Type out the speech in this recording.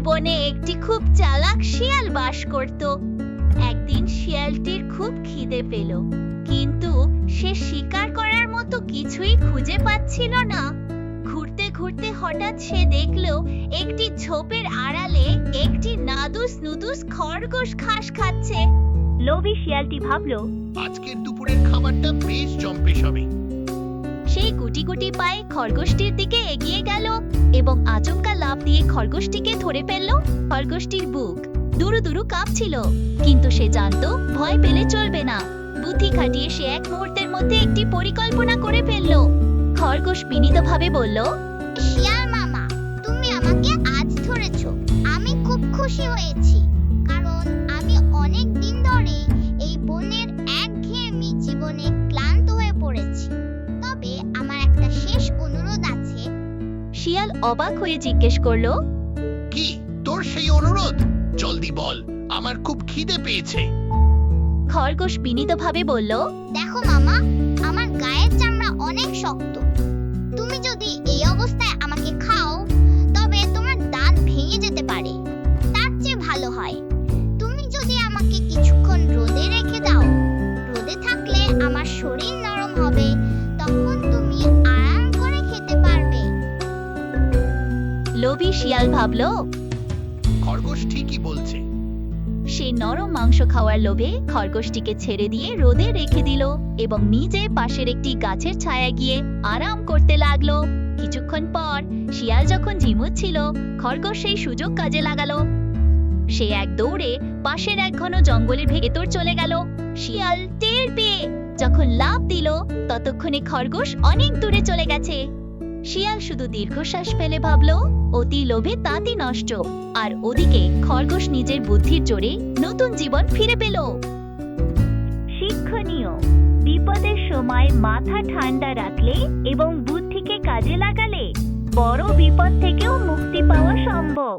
বনে একটি খুব চালাক শিয়াল বাস করত। একদিন শিয়ালটির খুব খিদে পেল, কিন্তু সে শিকার করার মতো কিছুই খুঁজে পাচ্ছিল না। ঘুরতে ঘুরতে হঠাৎ সে দেখলো একটি ঝোপের আড়ালে একটি নাদুস নুদুস খরগোশ ঘাস খাচ্ছে। লোভী শিয়ালটি ভাবলো, আজকের দুপুরের খাবারটা বেশ জম্পেশ হবে। সেই গুটি গুটি পায়ে খরগোশটির দিকে এগিয়ে গেল এবং আচমকা লাফ দিয়ে খরগোশটিকে ধরে ফেললো। খরগোশটির বুক দুরু দুরু কাঁপছিল, কিন্তু সে জানতো ভয় পেলে চলবে না। বুদ্ধি খাটিয়ে সে এক মুহূর্তের মধ্যে একটি পরিকল্পনা করে ফেললো। খরগোশ বিনীতভাবে বলল, শিয়াল মামা, তুমি আমাকে আজ ধরেছো। আমি খুব খুশি হয়েছি, কারণ আমি অনেক দিন ধরে এই বনের একঘেয়েমি জীবনে ক্লান্ত হয়ে পড়েছি। তবে আমার একটা শেষ অনুরোধ আছে। শিয়াল অবাক হয়ে জিজ্ঞেস করলো, কি তোর সেই অনুরোধ? জলদি বল, আমার খুব খিদে পেয়েছে। খরগোশ বিনীতভাবে বলল, দেখো মামা, আমার গায়ের চামড়া অনেক শক্ত। তুমি যদি এই অবস্থায় আমাকে খাও, তবে তোমার দাঁত ভেঙে যেতে পারে। তার চেয়ে ভালো হয় তুমি যদি আমাকে কিছুক্ষণ রোদে রেখে দাও। রোদে থাকলে আমার শরীর নরম হবে, তখন তুমি আরাম করে খেতে পারবে। লোভী শিয়াল ভাবলো, খরগোশ ঠিকই বলছে। সে নরম মাংস খাওয়ার লোভে খরগোশটিকে ছেড়ে দিয়ে রোদে রেখে দিল এবং নিজে পাশের একটি গাছের ছায়ায় গিয়ে আরাম করতে লাগলো। কিছুক্ষণ পর শিয়াল যখন ঝিমুচ্ছিল, খরগোশ সেই সুযোগ কাজে লাগালো। সে এক দৌড়ে পাশের এক ঘন জঙ্গলের ভেতর চলে গেল। শিয়াল টের পেয়ে যখন লাফ দিল, ততক্ষণে খরগোশ অনেক দূরে চলে গেছে। শিয়াল শুধু দীর্ঘশ্বাস ফেলে ভাবলো, অতি লোভে তাঁতি নষ্ট। আর ওদিকে খরগোশ নিজের বুদ্ধির জোরে নতুন জীবন ফিরে পেল। শিক্ষণীয়: বিপদের সময় মাথা ঠান্ডা রাখলে এবং বুদ্ধিকে কাজে লাগালে বড় বিপদ থেকেও মুক্তি পাওয়া সম্ভব।